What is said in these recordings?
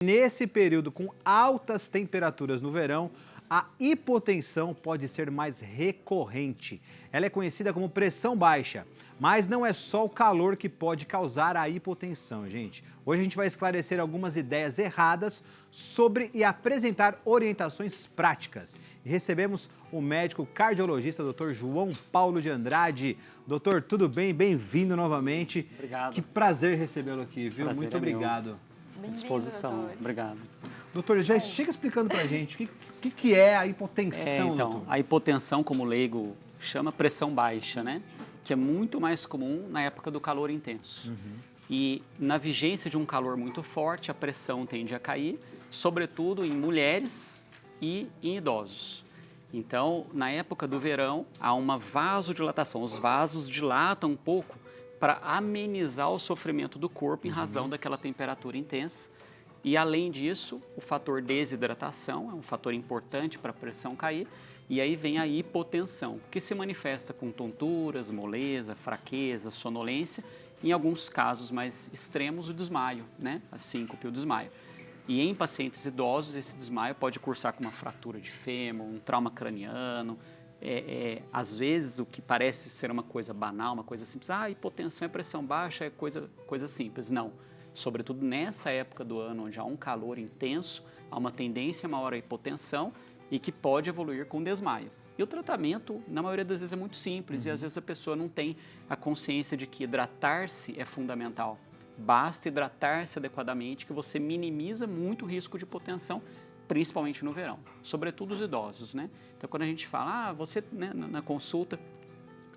Nesse período com altas temperaturas no verão, a hipotensão pode ser mais recorrente. Ela é conhecida como pressão baixa, mas não é só o calor que pode causar a hipotensão, gente. Hoje a gente vai esclarecer algumas ideias erradas sobre e apresentar orientações práticas. E recebemos o médico cardiologista, Dr. João Paulo de Andrade. Doutor, tudo bem? Bem-vindo novamente. Obrigado. Que prazer recebê-lo aqui, viu? Prazer Muito obrigado. À disposição. Doutor. Obrigado. Doutor, já chega explicando pra gente o que é a hipotensão, doutor. A hipotensão, como o leigo chama, pressão baixa, né? Que é muito mais comum na época do calor intenso. E na vigência de um calor muito forte, a pressão tende a cair, sobretudo em mulheres e em idosos. Então, na época do verão, há uma vasodilatação. Os vasos dilatam um pouco para amenizar o sofrimento do corpo em razão daquela temperatura intensa. E, além disso, o fator desidratação é um fator importante para a pressão cair. E aí vem a hipotensão, que se manifesta com tonturas, moleza, fraqueza, sonolência. Em alguns casos mais extremos, o desmaio, né? A síncope, o desmaio. E em pacientes idosos, esse desmaio pode cursar com uma fratura de fêmur, um trauma craniano. Às vezes, o que parece ser uma coisa banal, uma coisa simples, hipotensão é pressão baixa, é coisa simples. Não. Sobretudo nessa época do ano, onde há um calor intenso, há uma tendência maior à hipotensão e que pode evoluir com desmaio. E o tratamento, na maioria das vezes, é muito simples e às vezes a pessoa não tem a consciência de que hidratar-se é fundamental. Basta hidratar-se adequadamente que você minimiza muito o risco de hipotensão, principalmente no verão, sobretudo os idosos, né? Então, quando a gente fala, você, né, na consulta,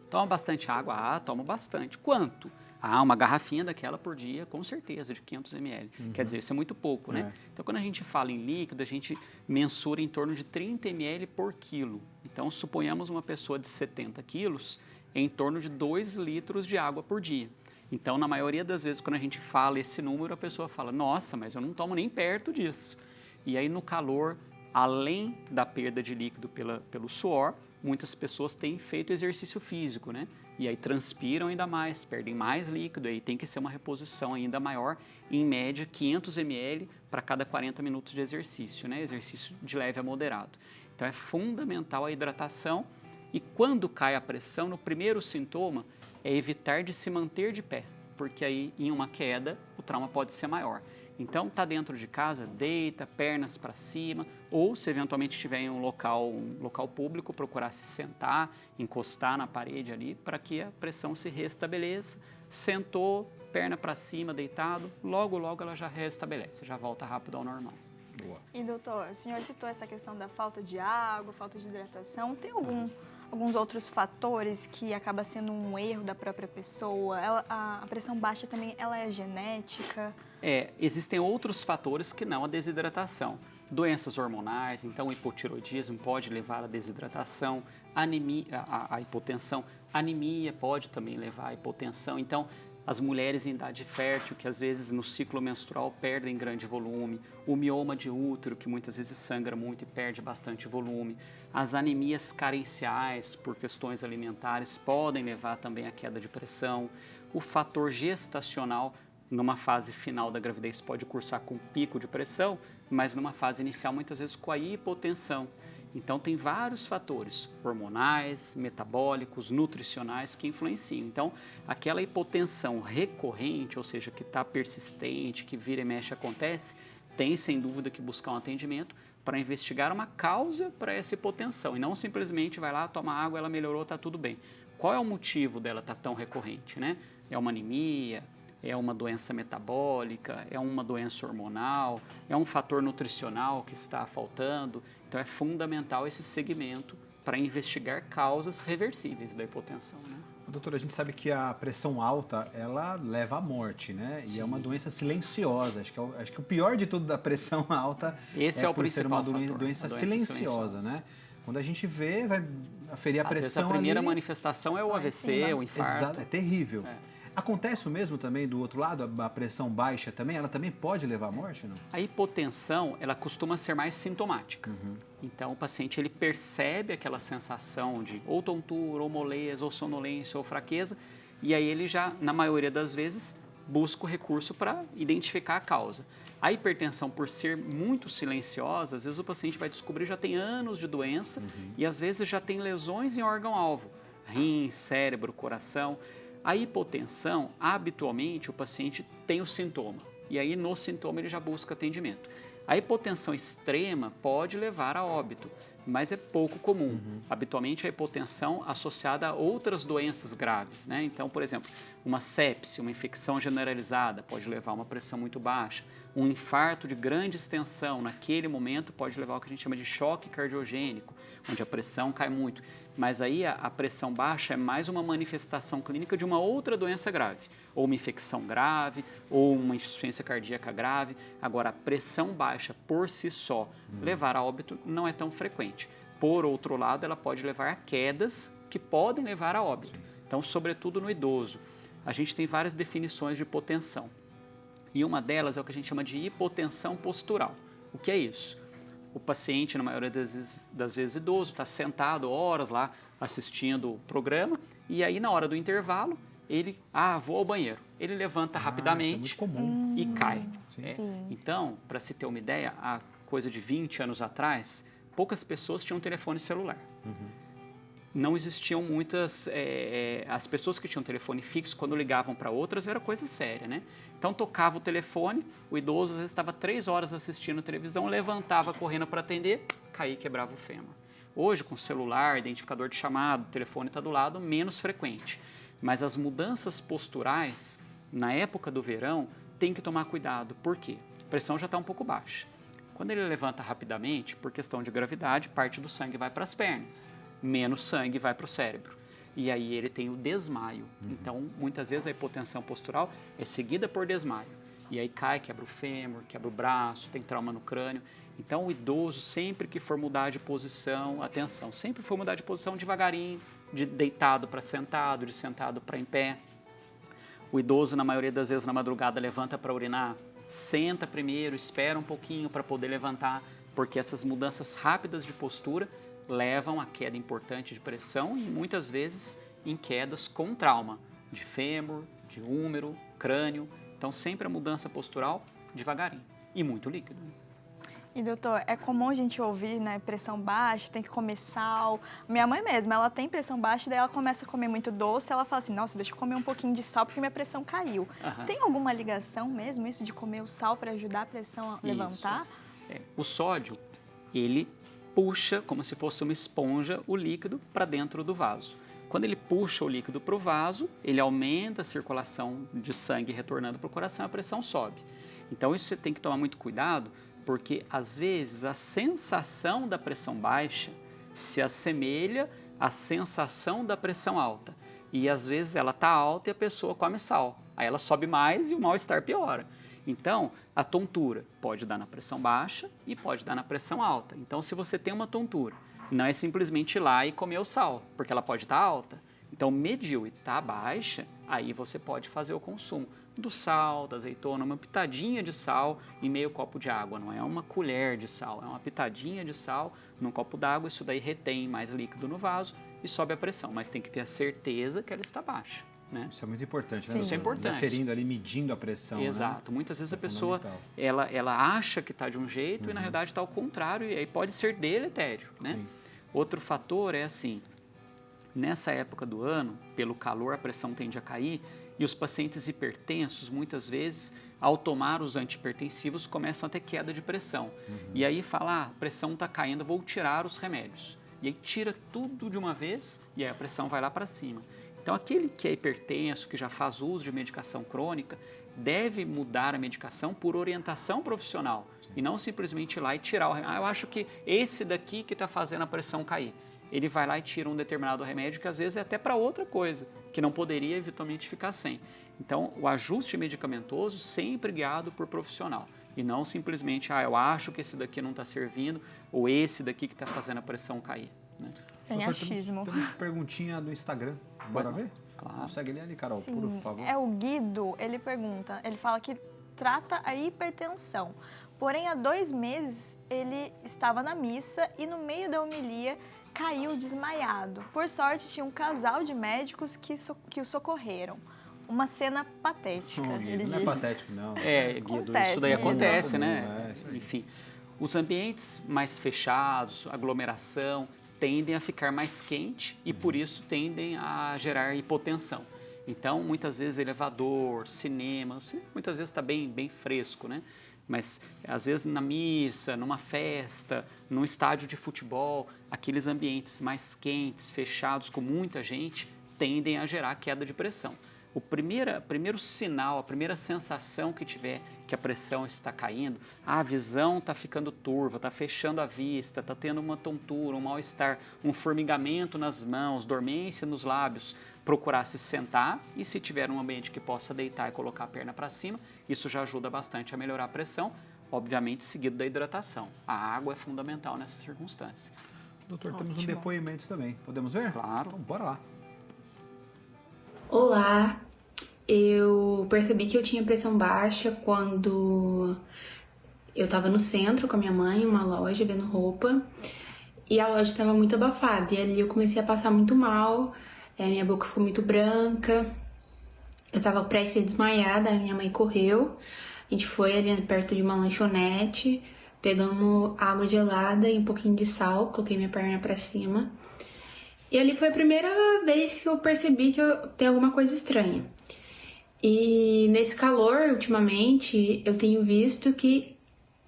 toma bastante água? Toma bastante. Quanto? Uma garrafinha daquela por dia, com certeza, de 500 ml. Quer dizer, isso é muito pouco, né? Então, quando a gente fala em líquido, a gente mensura em torno de 30 ml por quilo. Então, suponhamos uma pessoa de 70 quilos, em torno de 2 litros de água por dia. Então, na maioria das vezes, quando a gente fala esse número, a pessoa fala, nossa, mas eu não tomo nem perto disso. E aí, no calor, além da perda de líquido pelo suor, muitas pessoas têm feito exercício físico, né? E aí transpiram ainda mais, perdem mais líquido, aí tem que ser uma reposição ainda maior, em média 500 ml para cada 40 minutos de exercício, né? Exercício de leve a moderado. Então é fundamental a hidratação e quando cai a pressão, no primeiro sintoma é evitar de se manter de pé, porque aí em uma queda o trauma pode ser maior. Então, tá dentro de casa, deita, pernas para cima, ou se eventualmente estiver em um local público, procurar se sentar, encostar na parede ali, para que a pressão se restabeleça. Sentou, perna para cima, deitado, logo ela já restabelece, já volta rápido ao normal. Boa. E doutor, o senhor citou essa questão da falta de água, falta de hidratação. Tem alguns outros fatores que acaba sendo um erro da própria pessoa? A pressão baixa também, ela é genética? Existem outros fatores que não a desidratação. Doenças hormonais, então o hipotiroidismo pode levar à desidratação, anemia, a hipotensão, anemia pode também levar à hipotensão. Então, as mulheres em idade fértil, que às vezes no ciclo menstrual perdem grande volume, o mioma de útero, que muitas vezes sangra muito e perde bastante volume, as anemias carenciais por questões alimentares podem levar também à queda de pressão, o fator gestacional, numa fase final da gravidez pode cursar com pico de pressão, mas numa fase inicial muitas vezes com a hipotensão. Então tem vários fatores hormonais, metabólicos, nutricionais que influenciam. Então aquela hipotensão recorrente, ou seja, que está persistente, que vira e mexe acontece, tem sem dúvida que buscar um atendimento para investigar uma causa para essa hipotensão e não simplesmente vai lá, toma água, ela melhorou, está tudo bem. Qual é o motivo dela estar tão recorrente, né? É uma anemia? É uma doença metabólica, é uma doença hormonal, é um fator nutricional que está faltando. Então é fundamental esse segmento para investigar causas reversíveis da hipotensão, né? Doutora, a gente sabe que a pressão alta, ela leva à morte, né? Sim. E é uma doença silenciosa. Acho que o pior de tudo da pressão alta Esse é o por ser uma principal fator, doença a doença silenciosa, né? Quando a gente vê, vai aferir a Às pressão vezes a primeira ali, manifestação é o AVC, o infarto. Exato, é terrível. Acontece o mesmo também do outro lado, a pressão baixa também, ela também pode levar à morte, não? A hipotensão, ela costuma ser mais sintomática. Então, o paciente ele percebe aquela sensação de ou tontura, ou moleza, ou sonolência, ou fraqueza, e aí ele já, na maioria das vezes, busca o recurso para identificar a causa. A hipertensão, por ser muito silenciosa, às vezes o paciente vai descobrir já tem anos de doença e às vezes já tem lesões em órgão-alvo, rim, cérebro, coração. A hipotensão, habitualmente, o paciente tem o sintoma e aí no sintoma ele já busca atendimento. A hipotensão extrema pode levar a óbito, mas é pouco comum. Habitualmente, a hipotensão associada a outras doenças graves, né? Então, por exemplo, uma sepse, uma infecção generalizada, pode levar a uma pressão muito baixa. Um infarto de grande extensão, naquele momento, pode levar ao que a gente chama de choque cardiogênico, onde a pressão cai muito. Mas aí a pressão baixa é mais uma manifestação clínica de uma outra doença grave, ou uma infecção grave, ou uma insuficiência cardíaca grave. Agora, a pressão baixa por si só levar a óbito não é tão frequente. Por outro lado, ela pode levar a quedas que podem levar a óbito. Então, sobretudo no idoso, a gente tem várias definições de hipotensão. E uma delas é o que a gente chama de hipotensão postural. O que é isso? O paciente, na maioria das vezes idoso, está sentado horas lá assistindo o programa e aí na hora do intervalo ele, vou ao banheiro. Ele levanta rapidamente isso é muito comum. e cai. Sim. Então, para se ter uma ideia, há coisa de 20 anos atrás, poucas pessoas tinham telefone celular. Não existiam muitas... as pessoas que tinham telefone fixo, quando ligavam para outras, era coisa séria, né? Então, tocava o telefone, o idoso às vezes estava 3 horas assistindo televisão, levantava correndo para atender, caía e quebrava o fêmur. Hoje, com celular, identificador de chamado, o telefone está do lado, menos frequente. Mas as mudanças posturais, na época do verão, tem que tomar cuidado. Por quê? A pressão já está um pouco baixa. Quando ele levanta rapidamente, por questão de gravidade, parte do sangue vai para as pernas, menos sangue vai para o cérebro. E aí ele tem o desmaio. Então, muitas vezes a hipotensão postural é seguida por desmaio. E aí cai, quebra o fêmur, quebra o braço, tem trauma no crânio. Então, o idoso, sempre que for mudar de posição, atenção, sempre for mudar de posição devagarinho, de deitado para sentado, de sentado para em pé. O idoso, na maioria das vezes, na madrugada, levanta para urinar, senta primeiro, espera um pouquinho para poder levantar, porque essas mudanças rápidas de postura levam a queda importante de pressão e muitas vezes em quedas com trauma de fêmur, de úmero, crânio. Então sempre a mudança postural devagarinho e muito líquido. E doutor, é comum a gente ouvir, né, pressão baixa, tem que comer sal. Minha mãe mesmo, ela tem pressão baixa, daí ela começa a comer muito doce, ela fala assim, nossa, deixa eu comer um pouquinho de sal porque minha pressão caiu. Tem alguma ligação mesmo, isso de comer o sal para ajudar a pressão a levantar? O sódio, ele puxa, como se fosse uma esponja, o líquido para dentro do vaso. Quando ele puxa o líquido para o vaso, ele aumenta a circulação de sangue retornando para o coração, a pressão sobe. Então isso você tem que tomar muito cuidado, porque às vezes a sensação da pressão baixa se assemelha à sensação da pressão alta. E às vezes ela está alta e a pessoa come sal. Aí ela sobe mais e o mal-estar piora. Então, a tontura pode dar na pressão baixa e pode dar na pressão alta. Então, se você tem uma tontura, não é simplesmente ir lá e comer o sal, porque ela pode estar alta. Então, mediu e está baixa, aí você pode fazer o consumo do sal, da azeitona, uma pitadinha de sal em meio copo de água. Não é uma colher de sal, é uma pitadinha de sal num copo d'água. Isso daí retém mais líquido no vaso e sobe a pressão, mas tem que ter a certeza que ela está baixa. Né? Isso é muito importante, né? Sim. Isso é importante. Aferindo ali, medindo a pressão. Exato. Né? Muitas vezes a pessoa ela acha que está de um jeito e na realidade está ao contrário e aí pode ser deletério. Né? Outro fator é assim, nessa época do ano, pelo calor a pressão tende a cair e os pacientes hipertensos muitas vezes ao tomar os antihipertensivos começam a ter queda de pressão. E aí fala, a pressão está caindo, vou tirar os remédios. E aí tira tudo de uma vez e aí a pressão vai lá para cima. Então, aquele que é hipertenso, que já faz uso de medicação crônica, deve mudar a medicação por orientação profissional e não simplesmente ir lá e tirar o remédio. Eu acho que esse daqui que está fazendo a pressão cair. Ele vai lá e tira um determinado remédio que às vezes é até para outra coisa, que não poderia eventualmente ficar sem. Então, o ajuste medicamentoso sempre guiado por profissional e não simplesmente, eu acho que esse daqui não está servindo ou esse daqui que está fazendo a pressão cair. Né? Sem Doutor, achismo. Temos perguntinha do Instagram. Bora ver? Claro. Consegue ler ali, Carol, Sim, por favor? é o Guido, ele pergunta, ele fala que trata a hipertensão. Porém, há 2 meses ele estava na missa e no meio da homilia caiu desmaiado. Por sorte, tinha um casal de médicos que o socorreram. uma cena patética. Não, Ele não é diz. patético, não. Guido, Acontece, isso daí né? acontece, É, né? isso aí. Enfim, os ambientes mais fechados, aglomeração, tendem a ficar mais quente e por isso tendem a gerar hipotensão. Então, muitas vezes, elevador, cinema muitas vezes está bem fresco, né? Mas, às vezes, na missa, numa festa, num estádio de futebol, aqueles ambientes mais quentes, fechados, com muita gente, tendem a gerar queda de pressão. O primeiro sinal, a primeira sensação que tiver que a pressão está caindo, a visão está ficando turva, está fechando a vista, está tendo uma tontura, um mal-estar, um formigamento nas mãos, dormência nos lábios, procurar se sentar e se tiver um ambiente que possa deitar e colocar a perna para cima, isso já ajuda bastante a melhorar a pressão, obviamente seguido da hidratação. A água é fundamental nessa circunstância. Doutor, temos um depoimento também. Podemos ver? Claro. Então, bora lá. Olá, eu percebi que eu tinha pressão baixa quando eu tava no centro com a minha mãe, em uma loja, vendo roupa, e a loja estava muito abafada, e ali eu comecei a passar muito mal, minha boca ficou muito branca, eu tava prestes a desmaiar, daí minha mãe correu, a gente foi ali perto de uma lanchonete, pegamos água gelada e um pouquinho de sal, coloquei minha perna pra cima, e ali foi a primeira vez que eu percebi que eu tenho alguma coisa estranha. E nesse calor, ultimamente, eu tenho visto que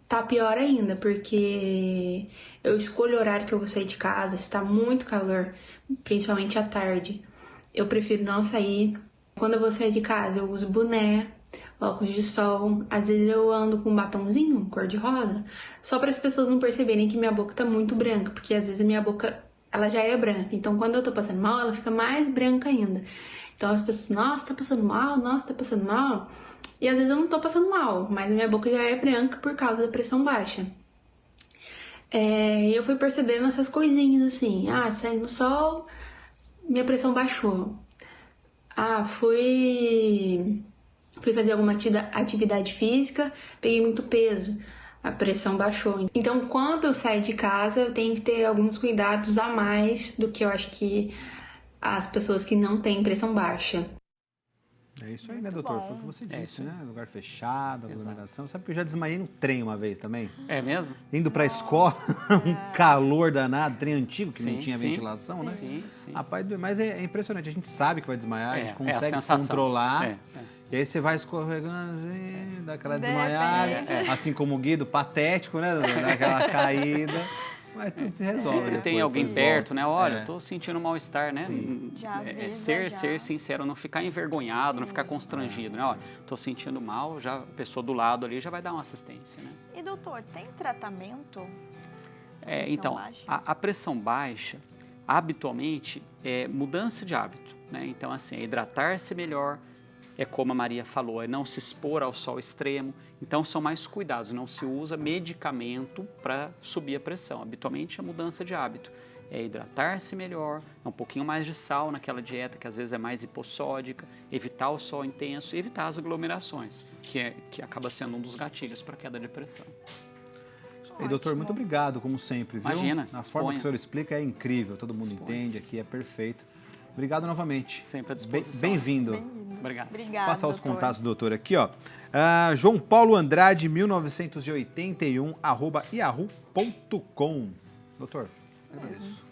tá pior ainda, porque eu escolho o horário que eu vou sair de casa, se tá muito calor, principalmente à tarde. Eu prefiro não sair. Quando eu vou sair de casa, eu uso boné, óculos de sol, às vezes eu ando com um batonzinho cor-de-rosa, só para as pessoas não perceberem que minha boca tá muito branca, porque às vezes a minha boca ela já é branca, então quando eu tô passando mal, ela fica mais branca ainda. Então as pessoas, nossa, tá passando mal, nossa, tá passando mal. E às vezes eu não tô passando mal, mas a minha boca já é branca por causa da pressão baixa. E eu fui percebendo essas coisinhas assim, saindo no sol, minha pressão baixou. Fui fazer alguma atividade física, peguei muito peso, a pressão baixou. Então, quando eu saio de casa, eu tenho que ter alguns cuidados a mais do que eu acho que as pessoas que não têm pressão baixa. É isso aí, né, Muito doutor? bom. Foi o que você disse, isso. né? Lugar fechado, aglomeração. Sabe que eu já desmaiei no trem uma vez também? É mesmo? Indo pra escola, um calor danado, trem antigo que não Sim, tinha sim. ventilação, né? Sim. Rapaz, mas é impressionante. A gente sabe que vai desmaiar, a gente a consegue se sensação. controlar. E aí você vai escorregando, dá aquela De desmaiada. repente. Assim como o Guido, patético, né? Dá aquela caída. Mas tudo se resolve. Sempre tem depois, alguém depois perto, volta. né? Olha, eu tô sentindo um mal-estar, né? Já avisa, ser já. sincero, não ficar envergonhado, não ficar constrangido, né? Olha, tô sentindo mal, já a pessoa do lado ali já vai dar uma assistência, né? E doutor, tem tratamento? Então, baixa? a pressão baixa, habitualmente, é mudança de hábito, né? Então, assim, é hidratar-se melhor, é como a Maria falou, é não se expor ao sol extremo. Então, são mais cuidados, não se usa medicamento para subir a pressão. Habitualmente, é mudança de hábito. É hidratar-se melhor, um pouquinho mais de sal naquela dieta que às vezes é mais hipossódica, evitar o sol intenso e evitar as aglomerações, que acaba sendo um dos gatilhos para a queda de pressão. E doutor, muito obrigado, como sempre, viu? Imagina, Na forma que disponha. o senhor explica é incrível, todo mundo entende aqui, é perfeito. Obrigado novamente. Sempre à disposição. Bem-vindo. Obrigado. Obrigada, Passar os doutor. contatos do doutor aqui, ó. João Paulo Andrade, 1981, @yahoo.com. Doutor, agradeço.